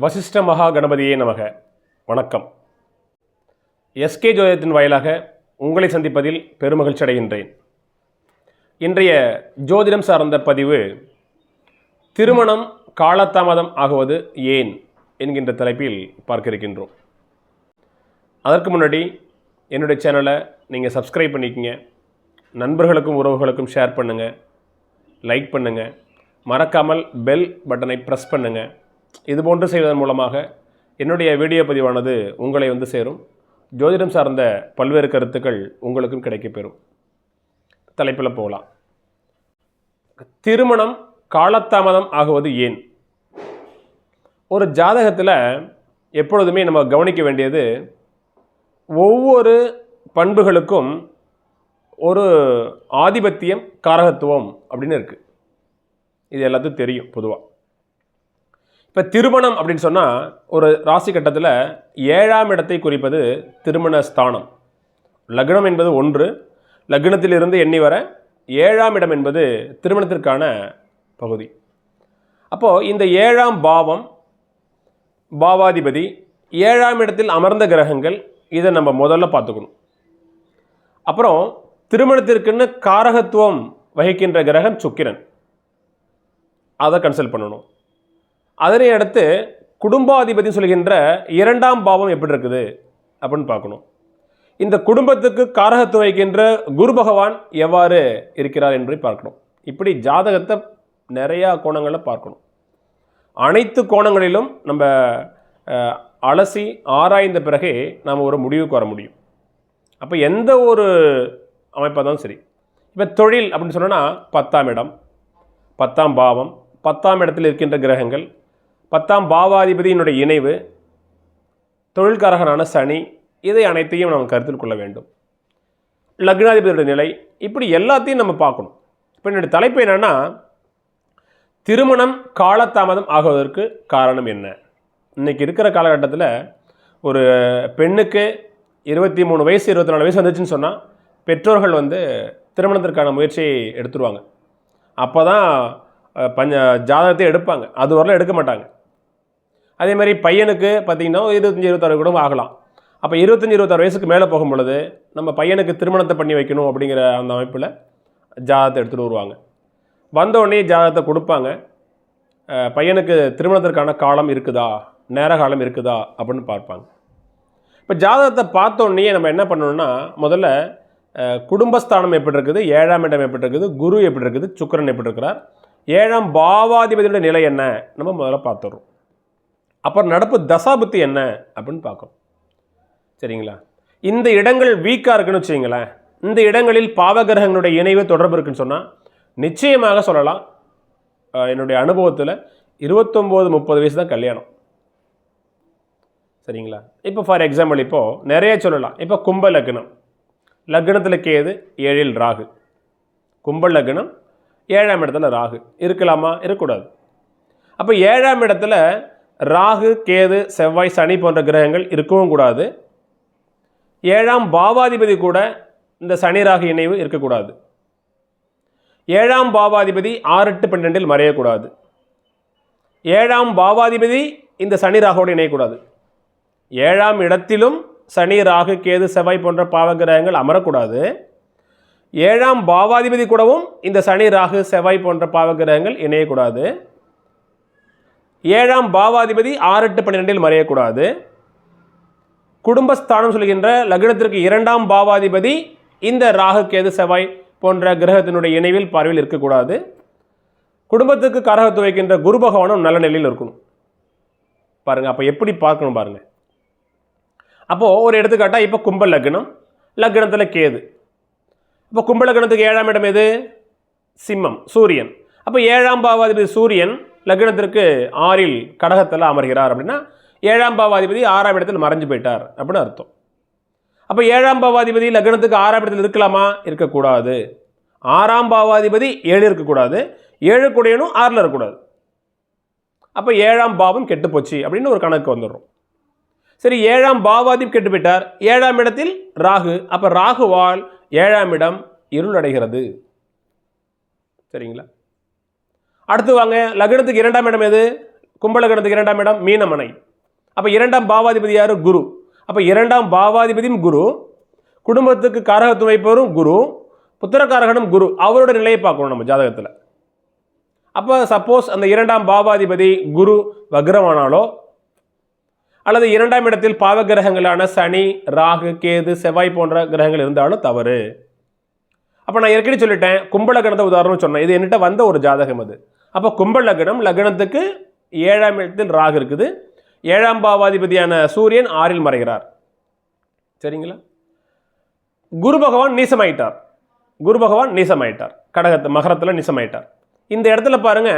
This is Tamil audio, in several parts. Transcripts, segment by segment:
வசிஷ்ட மகா கணபதியே நமக. வணக்கம். எஸ்கே ஜோதிடத்தின் வாயிலாக உங்களை சந்திப்பதில் பெருமகிழ்ச்சி அடைகின்றேன். இன்றைய ஜோதிடம் சார்ந்த பதிவு திருமணம் காலதாமதம் ஆகுவது ஏன் என்கின்ற தலைப்பில் பார்க்க இருக்கின்றோம். அதற்கு முன்னாடி என்னுடைய சேனலை நீங்கள் சப்ஸ்கிரைப் பண்ணிக்கங்க, நண்பர்களுக்கும் உறவுகளுக்கும் ஷேர் பண்ணுங்கள், லைக் பண்ணுங்கள், மறக்காமல் பெல் பட்டனை ப்ரெஸ் பண்ணுங்கள். இதுபோன்று செய்வதன் மூலமாக என்னுடைய வீடியோ பதிவானது உங்களை வந்து சேரும். ஜோதிடம் சார்ந்த பல்வேறு கருத்துக்கள் உங்களுக்கும் கிடைக்கப்பெறும். தலைப்பில் போகலாம். திருமணம் காலதாமதம் ஆகுவது ஏன்? ஒரு ஜாதகத்தில் எப்பொழுதுமே நம்ம கவனிக்க வேண்டியது, ஒவ்வொரு பண்புகளுக்கும் ஒரு ஆதிபத்தியம் காரகத்துவம் அப்படின்னு இருக்குது. இது எல்லாத்துக்கும் தெரியும் பொதுவாக. இப்போ திருமணம் அப்படின்னு சொன்னால் ஒரு ராசி கட்டத்தில் 7ஆம் இடத்தை குறிப்பது திருமண ஸ்தானம். லக்னம் என்பது 1, லக்னத்திலிருந்து எண்ணி வர 7ஆம் இடம் என்பது திருமணத்திற்கான பகுதி. அப்போது இந்த 7ஆம் பாவம், பாவாதிபதி, 7ஆம் இடத்தில் அமர்ந்த கிரகங்கள், இதை நம்ம முதல்ல பார்த்துக்கணும். அப்புறம் திருமணத்திற்குன்னு காரகத்துவம் வகிக்கின்ற கிரகம் சுக்கிரன், அதை கன்சல்ட் பண்ணணும். அதனை அடுத்து குடும்பாதிபதி சொல்கின்ற 2ஆம் பாவம் எப்படி இருக்குது அப்படின்னு பார்க்கணும். இந்த குடும்பத்துக்கு காரகத்துவம் வைக்கின்ற குரு பகவான் எவ்வாறு இருக்கிறார் என்பதை பார்க்கணும். இப்படி ஜாதகத்தை நிறையா கோணங்களில் பார்க்கணும். அனைத்து கோணங்களிலும் நம்ம அலசி ஆராய்ந்த பிறகே நாம் ஒரு முடிவுக்கு வர முடியும். அப்போ எந்த ஒரு அமைப்பாக தான் சரி. இப்போ தொழில் அப்படின்னு சொன்னோன்னா 10ஆம் இடம், 10ஆம் பாவம், 10ஆம் இடத்தில் இருக்கின்ற கிரகங்கள், 10ஆம் பாவாதிபதியினுடைய இணைவு, தொழில்காரகனான சனி, இதை அனைத்தையும் நம்ம கருத்தில் கொள்ள வேண்டும். லக்னாதிபதியுடைய நிலை, இப்படி எல்லாத்தையும் நம்ம பார்க்கணும். இப்போ என்னுடைய தலைப்பு என்னென்னா, திருமணம் காலதாமதம் ஆகுவதற்கு காரணம் என்ன? இன்றைக்கி இருக்கிற காலகட்டத்தில் ஒரு பெண்ணுக்கு 23 வயசு 24 வயசு வந்துச்சுன்னு சொன்னால் பெற்றோர்கள் திருமணத்திற்கான முயற்சியை எடுத்துருவாங்க. அப்போ தான் ஜாதகத்தை எடுப்பாங்க. அது வரலாம் எடுக்க மாட்டாங்க. அதே மாதிரி பையனுக்கு பார்த்திங்கன்னா 25-26 கூட ஆகலாம். அப்போ 25-26 வயசுக்கு மேலே போகும் பொழுது நம்ம பையனுக்கு திருமணத்தை பண்ணி வைக்கணும் அப்படிங்கிற அந்த அமைப்பில் ஜாதகத்தை எடுத்துகிட்டு வருவாங்க. வந்தோடனே ஜாதகத்தை கொடுப்பாங்க. பையனுக்கு திருமணத்திற்கான காலம் இருக்குதா, நேர காலம் இருக்குதா அப்படின்னு பார்ப்பாங்க. இப்போ ஜாதகத்தை பார்த்தோன்னே நம்ம என்ன பண்ணணும்னா, முதல்ல குடும்பஸ்தானம் எப்படி இருக்குது, 7ஆம் இடம் எப்படி இருக்குது, குரு எப்படி இருக்குது, சுக்கிரன் எப்படி இருக்கிறார், 7ஆம் பாவாதிபதியோட நிலை என்ன, நம்ம முதல்ல பார்த்துடுறோம். அப்புறம் நடப்பு தசாபுத்தி என்ன அப்படின்னு பார்க்கணும். சரிங்களா? இந்த இடங்கள் வீக்காக இருக்குன்னு வச்சுங்களேன், இந்த இடங்களில் பாவகிரகங்களுடைய இணைவு தொடர்பு இருக்குன்னு சொன்னால் நிச்சயமாக சொல்லலாம், என்னுடைய அனுபவத்தில் 29-30 வயசு தான் கல்யாணம். சரிங்களா? இப்போ ஃபார் எக்ஸாம்பிள் இப்போது நிறைய சொல்லலாம். இப்போ கும்ப லக்னம், லக்னத்தில் கேது, 7இல் ராகு. கும்ப லக்னம், 7ஆம் இடத்துல ராகு இருக்கலாமா? இருக்கக்கூடாது. அப்போ 7ஆம் இடத்துல ராகு, கேது, செவ்வாய், சனி போன்ற கிரகங்கள் இருக்கவும் கூடாது. 7ஆம் பாவாதிபதி கூட இந்த சனி ராகு இணைவு இருக்கக்கூடாது. 7ஆம் பாவாதிபதி 6-8-12 மறையக்கூடாது. 7ஆம் பாவாதிபதி இந்த சனி ராகோடு இணையக்கூடாது. 7ஆம் இடத்திலும் சனி, ராகு, கேது, செவ்வாய் போன்ற பாவகிரகங்கள் அமரக்கூடாது. 7ஆம் பாவாதிபதி கூடவும் இந்த சனி, ராகு, செவ்வாய் போன்ற பாவகிரகங்கள் இணையக்கூடாது. 7ஆம் பாவாதிபதி 6-8-12 மறையக்கூடாது. குடும்பஸ்தானம் சொல்கின்ற லக்னத்திற்கு 2ஆம் பாவாதிபதி இந்த ராகு, கேது, செவ்வாய் போன்ற கிரகத்தினுடைய இணைவில் பார்வையில் இருக்கக்கூடாது. குடும்பத்துக்கு காரகத்துவம் வைக்கின்ற குரு பகவானும் நல்ல நிலையில் இருக்கணும். பாருங்கள், அப்போ எப்படி பார்க்கணும் பாருங்கள். அப்போது ஒரு எடுத்துக்காட்டாக இப்போ கும்ப லக்னம், லக்னத்தில் கேது. இப்போ கும்ப லக்னத்துக்கு 7ஆம் இடம் எது? சிம்மம், சூரியன். அப்போ 7ஆம் பாவாதிபதி சூரியன் லக்னத்திற்கு 6இல் கடகத்தில் அமர்கிறார் அப்படின்னா 7ஆம் பாவாதிபதி 6ஆம் இடத்தில் மறைஞ்சு போயிட்டார் அப்படின்னு அர்த்தம். அப்போ 7ஆம் பாவாதிபதி லக்னத்துக்கு 6ஆம் இடத்தில் இருக்கலாமா? இருக்கக்கூடாது. 6ஆம் பாவாதிபதி 7 இருக்கக்கூடாது, 7 கூடையனும் 6ல் இருக்கக்கூடாது. அப்போ 7ஆம் பாவம் கெட்டு போச்சு அப்படின்னு ஒரு கணக்கு வந்துடுறோம். சரி, 7ஆம் பாவாதிபதி கெட்டு போயிட்டார், 7ஆம் இடத்தில் ராகு. அப்போ ராகுவால் 7ஆம் இடம் இருள் அடைகிறது. சரிங்களா? அடுத்து வாங்க, லக்னத்துக்கு 2ஆம் இடம் எது? கும்பலக்கணத்துக்கு 2ஆம் இடம் மீனமனை. அப்போ 2ஆம் பாவாதிபதி யார்? குரு. அப்போ 2ஆம் பாவாதிபதியும் குரு, குடும்பத்துக்கு காரகத்துவம் வைப்பவரும் குரு, புத்திரக்காரகனும் குரு. அவரோட நிலையை பார்க்கணும் நம்ம ஜாதகத்தில். அப்போ சப்போஸ் அந்த 2ஆம் பாவாதிபதி குரு வக்ரமானாலோ அல்லது 2ஆம் இடத்தில் பாவ கிரகங்களான சனி, ராகு, கேது, செவ்வாய் போன்ற கிரகங்கள் இருந்தாலும் தவறு. அப்போ நான் ஏற்கனவே சொல்லிட்டேன், கும்ப லக்னத்தை உதாரணம் சொன்னேன். இது என்கிட்ட வந்த ஒரு ஜாதகம் அது. அப்போ கும்ப லக்னம், லக்னத்துக்கு 7ஆம் இடத்தில் ராகு இருக்குது, 7ஆம் பாவாதிபதியான சூரியன் 6இல் மறைகிறார். சரிங்களா? குரு பகவான் நீசமாயிட்டார். குரு பகவான் நீசமாயிட்டார், கடகத்தை மகரத்தில் நீசமாயிட்டார். இந்த இடத்துல பாருங்க,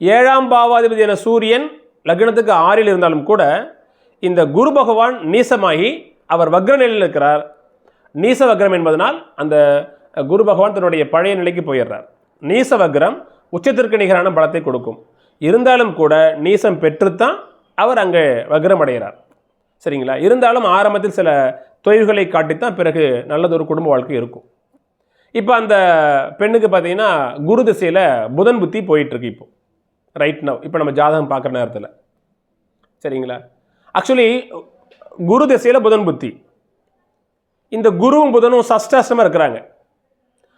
7ஆம் பாவாதிபதியான சூரியன் லக்னத்துக்கு 6இல் இருந்தாலும் கூட இந்த குரு பகவான் நீசமாகி அவர் வக்ர நிலையில் இருக்கிறார். நீச வக்ரம் என்பதனால் அந்த குரு பகவான் தன்னுடைய பழைய நிலைக்கு போயிடுறார். நீச வக்ரம் உச்சத்திற்கு நிகரான பலத்தை கொடுக்கும். இருந்தாலும் கூட நீசம் பெற்றுத்தான் அவர் அங்கே வக்ரம் அடைகிறார். சரிங்களா? இருந்தாலும் ஆரம்பத்தில் சில தொய்வுகளை காட்டித்தான் பிறகு நல்லதொரு குடும்ப வாழ்க்கை இருக்கும். இப்போ அந்த பெண்ணுக்கு பார்த்தீங்கன்னா குரு திசையில் புதன் புத்தி போயிட்டுருக்கு. இப்போ ரைட் நவ், இப்போ நம்ம ஜாதகம் பார்க்குற நேரத்தில். சரிங்களா? ஆக்சுவலி குரு திசையில் புதன் புத்தி, இந்த குருவும் புதனும் சஷ்டாஷ்டமாக இருக்கிறாங்க.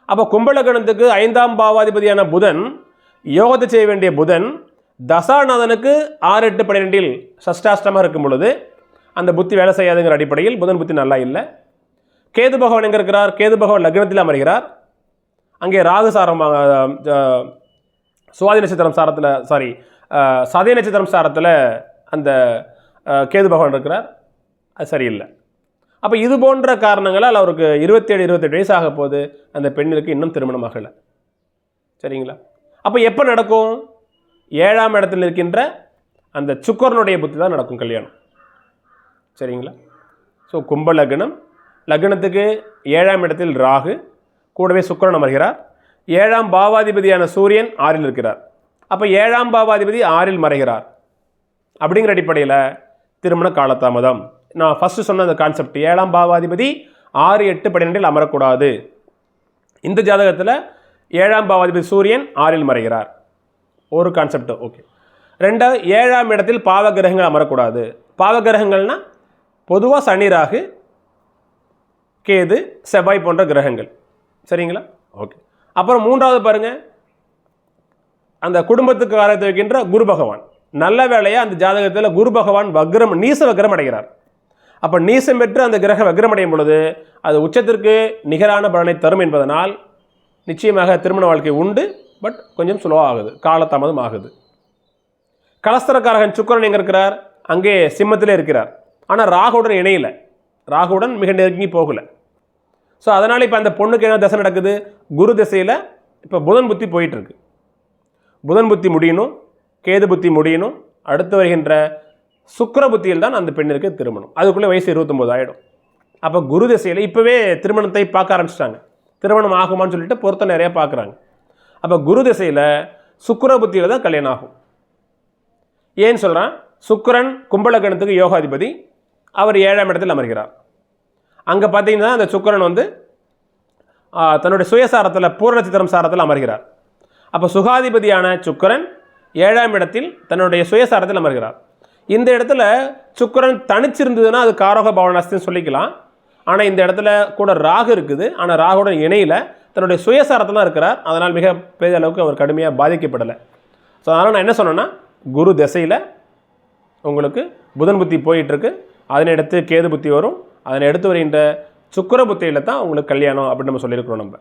அப்போ கும்பலக்கணத்துக்கு 5ஆம் பாவாதிபதியான புதன், யோகத்தை செய்ய வேண்டிய புதன் தசாநாதனுக்கு 6, 8, 12 சஷ்டாஷ்டமாக இருக்கும் பொழுது அந்த புத்தி வேலை செய்யாதுங்கிற அடிப்படையில் புதன் புத்தி நல்லா இல்லை. கேது பகவான் எங்கே இருக்கிறார்? கேது பகவான் லக்னத்தில் அமர்கிறார். அங்கே ராகு சாரம், சுவாதி நட்சத்திரம் சாரத்தில், சதய நட்சத்திரம் சாரத்தில் அந்த கேது பகவான் இருக்கிறார். அது சரியில்லை. அப்போ இது போன்ற காரணங்களால் அவருக்கு 27, 28 வயசு ஆக போது அந்த பெண்ணிற்கு இன்னும் திருமணம் ஆகலை. சரிங்களா? அப்போ எப்போ நடக்கும்? 7ஆம் இடத்தில் இருக்கின்ற அந்த சுக்கரனுடைய புத்தி தான் நடக்கும் கல்யாணம். சரிங்களா? ஸோ கும்ப லக்னம், லக்னத்துக்கு 7ஆம் இடத்தில் ராகு, கூடவே சுக்கிரன் அமர்கிறார். 7ஆம் பாவாதிபதியான சூரியன் 6இல் இருக்கிறார். அப்போ 7ஆம் பாவாதிபதி 6இல் மறைகிறார். அப்படிங்கிற அடிப்படையில் திருமண காலதாமதம். நான் ஃபஸ்ட்டு சொன்ன அந்த கான்செப்ட், 7ஆம் பாவாதிபதி 6, 8, 12 அமரக்கூடாது. இந்த ஜாதகத்தில் 7ஆம் பாவாதிபதி சூரியன் 6இல் மறைகிறார். ஒரு கான்செப்ட். ஓகே. 2, 7ஆம் இடத்தில் பாவ கிரகங்கள் அமரக்கூடாது. பாவ கிரகங்கள்னா பொதுவாக சனி, ராகு, கேது, செவ்வாய் போன்ற கிரகங்கள். சரிங்களா? ஓகே. அப்புறம் 3வது பாருங்க, அந்த குடும்பத்துக்கு காரகத்தை வைக்கின்ற குரு பகவான். நல்ல வேளையாக அந்த ஜாதகத்தில் குரு பகவான் வக்ரம், நீச வக்ரம் அடைகிறார். அப்போ நீசம் பெற்று அந்த கிரகம் வக்ரம் அடையும் பொழுது அது உச்சத்திற்கு நிகரான பலனை தரும் என்பதனால் நிச்சயமாக திருமண வாழ்க்கை உண்டு. பட் கொஞ்சம் ஸ்லோவாக ஆகுது, காலதாமதம் ஆகுது. கலஸ்தரக்காரகன் சுக்கிரன் எங்கே இருக்கிறார்? அங்கே சிம்மத்திலே இருக்கிறார். ஆனால் ராகுவுடன் இணையில, ராகுவுடன் மிக நெருங்கி போகலை. ஸோ அதனால் இப்போ அந்த பொண்ணுக்கு என்ன தசை நடக்குது? குரு திசையில் இப்போ புதன் புத்தி போயிட்டுருக்கு. புதன் புத்தி முடியணும், கேது புத்தி முடியணும். அடுத்து வருகின்ற சுக்கிர புத்தியில் தான் அந்த பெண்ணிற்கு திருமணம். அதுக்குள்ளே வயசு 29 ஆகிடும். அப்போ குரு திசையில் இப்போவே திருமணத்தை பார்க்க ஆரம்பிச்சிட்டாங்க. திருமணம் ஆகுமான்னு சொல்லிட்டு பொருத்தம் நிறையா பார்க்குறாங்க. அப்போ குரு திசையில் சுக்கிர புத்தியில் தான் கல்யாணம் ஆகும். ஏன்னு சொல்கிறான்? சுக்கிரன் கும்பலக்கணத்துக்கு யோகாதிபதி, அவர் 7ஆம் இடத்தில் அமர்கிறார். அங்கே பார்த்தீங்கன்னா அந்த சுக்கிரன் வந்து தன்னுடைய சுயசாரத்தில், பூர்ண நட்சத்திரம் சாரத்தில் அமர்கிறார். அப்போ சுகாதிபதியான சுக்கிரன் 7ஆம் இடத்தில் தன்னுடைய சுயசாரத்தில் அமர்கிறார். இந்த இடத்துல சுக்கிரன் தனிச்சிருந்ததுன்னா அது காரக பவனாஸ்தின்னு சொல்லிக்கலாம். ஆனால் இந்த இடத்துல கூட ராகு இருக்குது. ஆனால் ராகுடன் இணையில் தன்னுடைய சுயசாரத்தில் தான் இருக்கிறார். அதனால் மிக பெரிய அளவுக்கு அவர் கடுமையாக பாதிக்கப்படலை. ஸோ அதனால் நான் என்ன சொன்னேன்னா, குரு திசையில் உங்களுக்கு புதன் புத்தி போயிட்டுருக்கு, அதனை அடுத்து கேது புத்தி வரும், அதனை அடுத்து வருகின்ற சுக்கிர புத்தியில் தான் உங்களுக்கு கல்யாணம் அப்படின்னு நம்ம சொல்லியிருக்கிறோம் நம்ம.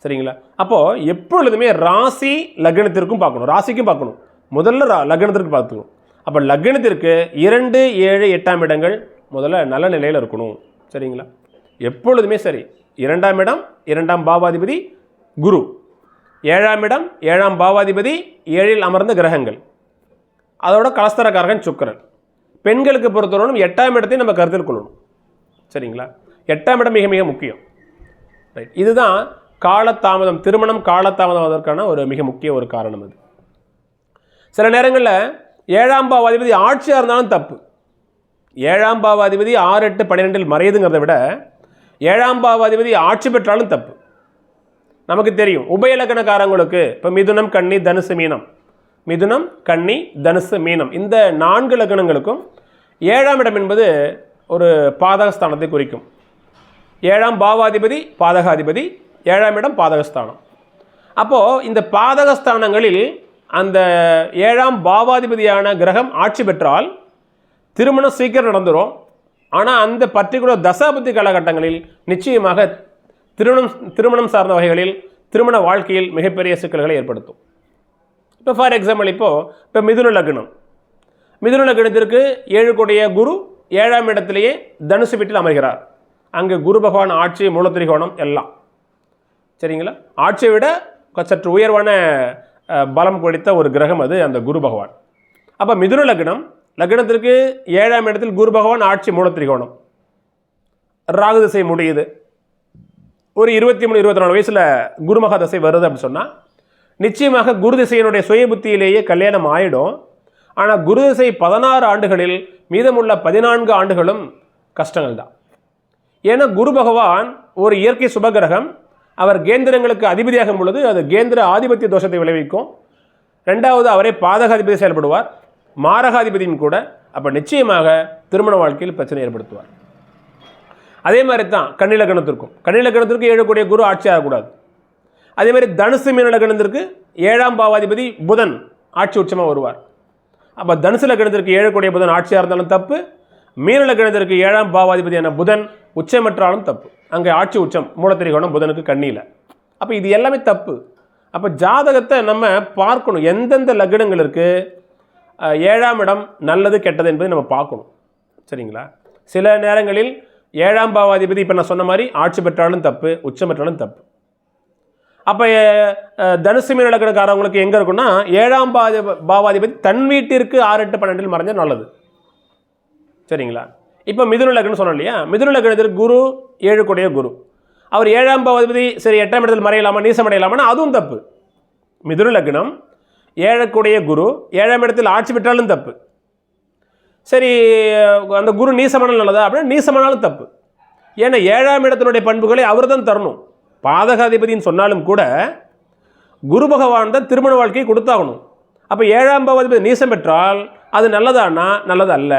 சரிங்களா? அப்போது எப்பொழுதுமே ராசி லக்னத்திற்கும் பார்க்கணும், ராசிக்கும் பார்க்கணும். முதல்ல லக்னத்திற்கு பார்த்துக்கணும். அப்போ லக்னத்திற்கு 2, 7, 8ஆம் இடங்கள் முதல்ல நல்ல நிலையில் இருக்கணும். சரிங்களா? எப்பொழுதுமே சரி. 2ஆம் இடம், 2ஆம் பாவாதிபதி குரு, 7ஆம் இடம், 7ஆம் பாவாதிபதி 7இல் அமர்ந்த கிரகங்கள், அதோட கலஸ்தரக்காரகன் சுக்கிரன். பெண்களுக்கு பொறுத்தவரைக்கும் 8ஆம் இடத்தையும் நம்ம கருத்தில் கொள்ளணும். சரிங்களா? 8ஆம் இடம் மிக மிக முக்கியம். ரைட். இதுதான் காலதாமதம், திருமணம் காலதாமதம் ஆவதற்கான ஒரு மிக முக்கிய ஒரு காரணம். அது சில நேரங்களில் 7ஆம் பாவாதிபதி ஆட்சியாக இருந்தாலும் தப்பு. 7ஆம் பாவாதிபதி 6, 8, 12 மறையுதுங்கிறத விட 7ஆம் பாவாதிபதி ஆட்சி பெற்றாலும் தப்பு. நமக்கு தெரியும் உபயலக்கணக்காரங்களுக்கு இப்போ மிதுனம், கன்னி, தனுசு, மீனம் மிதுனம், கன்னி, தனுசு, மீனம் இந்த 4 லக்னங்களுக்கும் 7ஆம் இடம் என்பது ஒரு பாதகஸ்தானத்தை குறிக்கும். 7ஆம் பாவாதிபதி பாதகாதிபதி, 7ஆம் இடம் பாதகஸ்தானம். அப்போது இந்த பாதகஸ்தானங்களில் அந்த 7ஆம் பாவாதிபதியான கிரகம் ஆட்சி பெற்றால் திருமணம் சீக்கிரம் நடந்துடும். ஆனால் அந்த பர்டிகுலர் தசாபுத்தி காலகட்டங்களில் நிச்சயமாக திருமணம் சார்ந்த வகைகளில் திருமண வாழ்க்கையில் மிகப்பெரிய சிக்கல்களை ஏற்படுத்தும். இப்போ ஃபார் எக்ஸாம்பிள் இப்போ மிதுன லக்னம், மிதுன லக்னத்திற்கு 7 கூடிய குரு 7ஆம் இடத்திலேயே தனுசு வீட்டில் அமர்கிறார். அங்கே குரு பகவான் ஆட்சி, மூலத்திரிகோணம் எல்லாம் சரிங்களா. ஆட்சியை விட சற்று உயர்வான பலம் கொடுத்த ஒரு கிரகம் அது அந்த குரு பகவான். அப்போ மிதுன லக்னத்திற்கு 7ஆம் இடத்தில் குரு பகவான் ஆட்சி, மூலத்திரிகோணம், ராகு திசை முடியுது. ஒரு 23-24 வயசில் குருமகா தசை வருது அப்படின்னு சொன்னால் நிச்சயமாக குரு திசையினுடைய சுய புத்தியிலேயே கல்யாணம் ஆகிடும். ஆனால் குரு திசை 16 ஆண்டுகளில் மீதமுள்ள 14 ஆண்டுகளும் கஷ்டங்கள் தான். ஏன்னா குரு பகவான் ஒரு இயற்கை சுபகிரகம். அவர் கேந்திரங்களுக்கு அதிபதியாகும் பொழுது அது கேந்திர ஆதிபத்திய தோஷத்தை விளைவிக்கும். 2வது அவரே பாதகாதிபதி செயல்படுவார், மாரகாதிபதியும் கூட. அப்போ நிச்சயமாக திருமண வாழ்க்கையில் பிரச்சனை ஏற்படுத்துவார். அதே மாதிரி தான் கன்னி லக்னத்திற்கும் 7 கூடிய குரு ஆட்சி ஆகக்கூடாது. அதே மாதிரி தனுசு மீன லக்னத்திற்கு 7ஆம் பாவாதிபதி புதன் ஆட்சி உச்சமாக வருவார். அப்போ தனுசு லக்னத்திற்கு 7 கூடிய புதன் ஆட்சியாக இருந்தாலும் தப்பு, மீன லக்னத்திற்கு 7ஆம் பாவாதிபதியான புதன் உச்சமற்றாலும் தப்பு. அங்கே ஆட்சி உச்சம், மூலத்திரிகோணம் புதனுக்கு கண்ணியில். அப்போ இது எல்லாமே தப்பு. அப்போ ஜாதகத்தை நம்ம பார்க்கணும், எந்தெந்த லக்னங்களுக்கு 7ஆம் இடம் நல்லது கெட்டது என்பதை நம்ம பார்க்கணும் சரிங்களா. சில நேரங்களில் 7ஆம் பாவாதிபதி இப்போ நான் சொன்ன மாதிரி ஆட்சி பெற்றாலும் தப்பு, உச்சம் பெற்றாலும் தப்பு. அப்போ தனுசு மீன லக்னக்காரவங்களுக்கு எங்கே இருக்குன்னா 7ஆம் பாவாதிபதி தன் வீட்டிற்கு 6, 8, 12 மறைஞ்சால் நல்லது சரிங்களா. இப்போ மிதுன லக்னம் சொன்னோம் இல்லையா, மிதுன லக்னத்திற்கு குரு 7 கூடிய குரு, அவர் 7ஆம் பாவாதிபதி சரி 8ஆம் இடத்தில் மறையலாமா, நீசம் அடையலாமான்னா அதுவும் தப்பு. மிதுன லக்னம் 7 கூடிய குரு 7ஆம் இடத்தில் ஆட்சி பெற்றாலும் தப்பு. சரி அந்த குரு நீசமானால் நல்லதா அப்படின்னா நீசமானாலும் தப்பு. ஏன்னா 7ஆம் இடத்தினுடைய பண்புகளை அவர் தான் தரணும். பாதகாதிபதினு சொன்னாலும் கூட குரு பகவான் தான் திருமண வாழ்க்கையை கொடுத்தாகணும். அப்போ 7ஆம் பாவாதிபதி நீசம் பெற்றால் அது நல்லதானா, நல்லது அல்ல.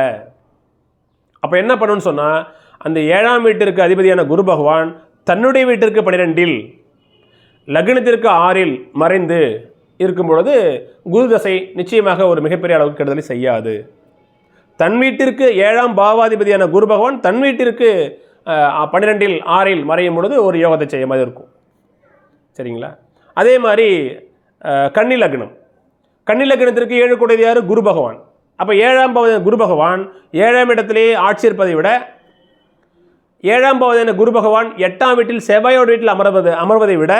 அப்போ என்ன பண்ணணும்னு சொன்னால் அந்த 7ஆம் வீட்டிற்கு அதிபதியான குரு பகவான் தன்னுடைய வீட்டிற்கு 12 லக்னத்திற்கு 6 மறைந்து இருக்கும் பொழுது குரு தசை நிச்சயமாக ஒரு மிகப்பெரிய அளவுக்கு கெடுதலை செய்யாது. தன் வீட்டிற்கு 7ஆம் பாவாதிபதியான குரு பகவான் தன் வீட்டிற்கு 12 6 மறையும் பொழுது ஒரு யோகத்தை செய்ய மாதிரி இருக்கும் சரிங்களா. அதே மாதிரி கன்னி லக்னத்திற்கு 7 கூடியது யார், குரு பகவான். அப்போ 7ஆம் பாவதியான குரு பகவான் 7ஆம் இடத்திலே ஆட்சி இருப்பதை விட 7ஆம் பாவதியான குரு பகவான் 8ஆம் வீட்டில் செவ்வாயோட வீட்டில் அமர்வதை விட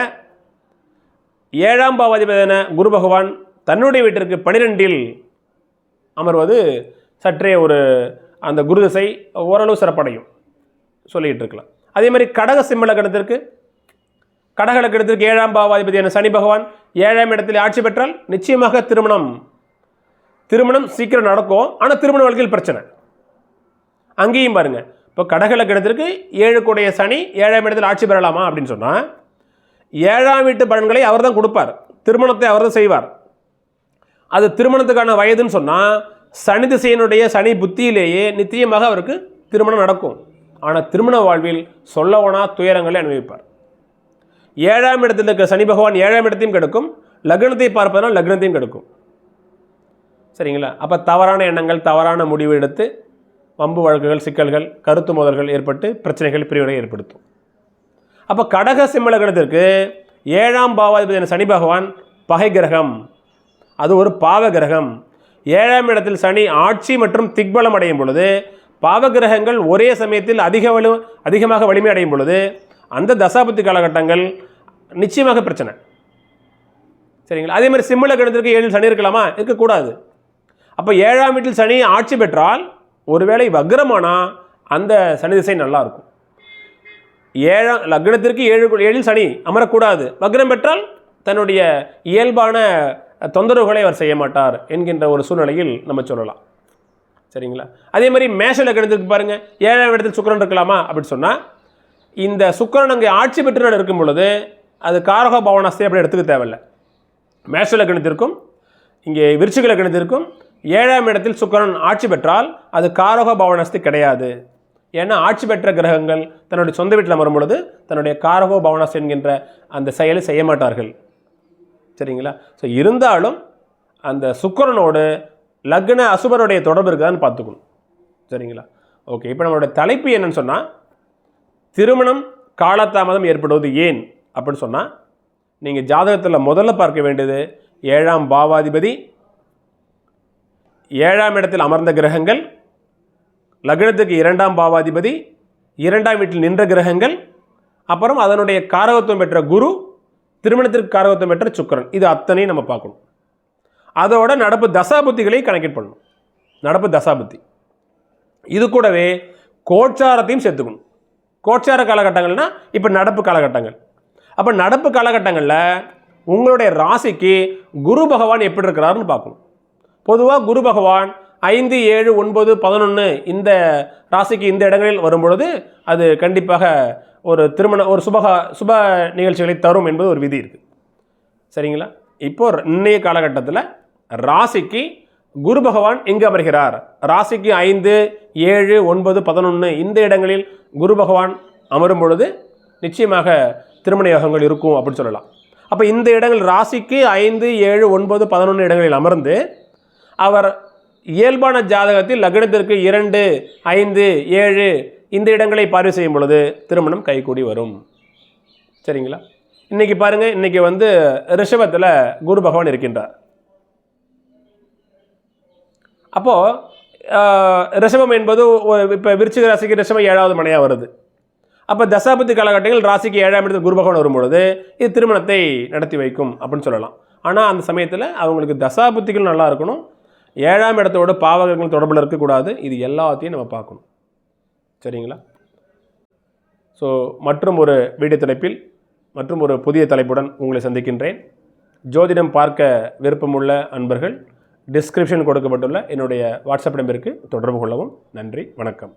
7ஆம் பாவாதிபதியான குரு பகவான் தன்னுடைய வீட்டிற்கு 12 அமர்வது சற்றே ஒரு அந்த குரு திசை ஓரளவு சிறப்படையும் சொல்லிகிட்டு இருக்கலாம். அதே மாதிரி கடக லக்னத்திற்கு 7ஆம் பாவாதிபதியான சனி பகவான் 7ஆம் இடத்தில் ஆட்சி பெற்றால் நிச்சயமாக திருமணம் சீக்கிரம் நடக்கும். ஆனால் திருமண வாழ்க்கையில் பிரச்சனை. அங்கேயும் பாருங்க, இப்போ கடக லக்னத்திற்கு 7 கூடிய சனி 7ஆம் இடத்தில் ஆட்சி பெறலாமா அப்படின்னு சொன்னால் 7ஆம் வீட்டு பலன்களை அவர் தான் கொடுப்பார், திருமணத்தை அவர் தான் செய்வார். அது திருமணத்துக்கான வயதுன்னு சொன்னால் சனி திசையினுடைய சனி புத்தியிலேயே நிச்சயமாக அவருக்கு திருமணம் நடக்கும். ஆனால் திருமண வாழ்வில் சொல்லவனா துயரங்களை அனுபவிப்பார். 7ஆம் இடத்தில் இருக்க சனி பகவான் 7ஆம் இடத்தையும் கெடுக்கும், லக்னத்தை பார்ப்பதனால் லக்னத்தையும் கெடுக்கும் சரிங்களா. அப்போ தவறான எண்ணங்கள், தவறான முடிவு எடுத்து வம்பு வழக்குகள், சிக்கல்கள், கருத்து மோதல்கள் ஏற்பட்டு பிரச்சனைகள், பிரிவுகளை ஏற்படுத்தும். அப்போ கடக சிம்ம லக்னத்திற்கு 7ஆம் பாவாதிபதியான சனி பகவான் பகை கிரகம், அது ஒரு பாவ கிரகம். 7ஆம் இடத்தில் சனி ஆட்சி மற்றும் திக்பலம் அடையும் பொழுது பாவகிரகங்கள் ஒரே சமயத்தில் அதிகமாக வலிமை அடையும் பொழுது அந்த தசாபுத்தி காலகட்டங்கள் நிச்சயமாக பிரச்சனை சரிங்களா. அதே மாதிரி சிம்ம லக்னத்திற்கு 7 சனி இருக்கலாமா, இருக்கக்கூடாது. அப்போ 7ஆம் வீட்டில் சனி ஆட்சி பெற்றால் ஒருவேளை வக்ரமானால் அந்த சனி திசை நல்லா இருக்கும். 7ஆம் லக்னத்திற்கு 7 சனி அமரக்கூடாது. வக்ரம் பெற்றால் தன்னுடைய இயல்பான தொந்தரவுகளை அவர் செய்ய மாட்டார் என்கின்ற ஒரு சூழ்நிலையில் நம்ம சொல்லலாம் சரிங்களா. அதே மாதிரி மேஷ லக்னத்திற்கு பாருங்கள், 7ஆம் இடத்தில் சுக்கிரன் இருக்கலாமா அப்படின்னு சொன்னால் இந்த சுக்கிரன் அங்கே ஆட்சி பெற்று இருக்கும் பொழுது அது காரக பவனாஸ்தை அப்படி எடுத்துக்க தேவையில்லை. மேஷ லக்னத்திற்கும் இங்கே விருச்சிக லக்னத்திற்கும் 7ஆம் இடத்தில் சுக்கிரன் ஆட்சி பெற்றால் அது காரக பவனஸ்து கிடையாது. ஏன்னா ஆட்சி பெற்ற கிரகங்கள் தன்னுடைய சொந்த வீட்டில் அமரும் பொழுது தன்னுடைய காரகோ பவனஸ் என்கின்ற அந்த செயலை செய்ய மாட்டார்கள். சரிங்களா? ஸோ இருந்தாலும் அந்த சுக்கிரனோடு லக்ன அசுபருடைய தொடர்பு இருக்குதான்னு பார்த்துக்கணும். சரிங்களா? ஓகே, இப்போ நம்மளுடைய தலைப்பு என்னன்னு சொன்னால், திருமணம் காலதாமதம் ஏற்படுவது ஏன் அப்படின்னு சொன்னால், நீங்கள் ஜாதகத்தில் முதல்ல பார்க்க வேண்டியது 7ஆம் பாவாதிபதி, 7ஆம் இடத்தில் அமர்ந்த கிரகங்கள், லக்னத்துக்கு 2ஆம் பாவாதிபதி, 2ஆம் வீட்டில் நின்ற கிரகங்கள், அப்புறம் அதனுடைய காரகத்துவம் பெற்ற குரு, திருமணத்திற்கு காரகத்துவம் பெற்ற சுக்கிரன். இது அத்தனையும் நம்ம பார்க்கணும். அதோட நடப்பு தசாபுத்திகளை கணக்கெட் பண்ணணும். நடப்பு தசாபுத்தி இது கூடவே கோச்சாரத்தையும் சேர்த்துக்கணும். கோச்சார காலகட்டங்கள்னா இப்போ நடப்பு காலகட்டங்கள். அப்போ நடப்பு காலகட்டங்களில் உங்களுடைய ராசிக்கு குரு பகவான் எப்படி இருக்கிறாருன்னு பார்க்கணும். பொதுவாக குரு பகவான் 5, 7, 9, 11 இந்த ராசிக்கு இந்த இடங்களில் வரும்பொழுது அது கண்டிப்பாக ஒரு ஒரு சுப நிகழ்ச்சிகளை தரும் என்பது ஒரு விதி இருக்குது. சரிங்களா? இப்போ இன்றைய காலகட்டத்தில் ராசிக்கு குரு பகவான் எங்கே அமர்கிறார்? ராசிக்கு 5, 7, 9, 11 இந்த இடங்களில் குரு பகவான் அமரும் பொழுது நிச்சயமாக திருமண யோகங்கள் இருக்கும் அப்படின்னு சொல்லலாம். அப்போ இந்த இடங்கள் ராசிக்கு 5, 7, 9, 11 இடங்களில் அமர்ந்து அவர் இயல்பான ஜாதகத்தில் லக்னத்திற்கு 2, 5, 7 இந்த இடங்களை பார்வை செய்யும் பொழுது திருமணம் கைகூடி வரும். சரிங்களா? இன்றைக்கி பாருங்கள், இன்றைக்கி ரிஷபத்தில் குரு பகவான் இருக்கின்றார். அப்போது ரிஷபம் என்பது இப்போ விருச்சிக ராசிக்கு ரிஷபம் 7வது மனையாக வருது. அப்போ தசாபுத்தி காலகட்டங்கள் ராசிக்கு 7ஆம் இடத்தில் குரு பகவான் வரும்பொழுது இது திருமணத்தை நடத்தி வைக்கும் அப்படின்னு சொல்லலாம். ஆனால் அந்த சமயத்தில் அவங்களுக்கு தசாபுத்திகள் நல்லா இருக்கணும். 7ஆம் இடத்தோட பாவகங்கள் தொடர்பில் இருக்கக்கூடாது. இது எல்லாத்தையும் நம்ம பார்க்கணும். சரிங்களா? ஸோ மற்றும் ஒரு வீடியோ தலைப்பில் மற்றும் ஒரு புதிய தலைப்புடன் உங்களை சந்திக்கின்றேன். ஜோதிடம் பார்க்க விருப்பமுள்ள அன்பர்கள் டிஸ்கிரிப்ஷன் கொடுக்கப்பட்டுள்ள என்னுடைய வாட்ஸ்அப் நம்பருக்கு தொடர்பு கொள்ளவும். நன்றி, வணக்கம்.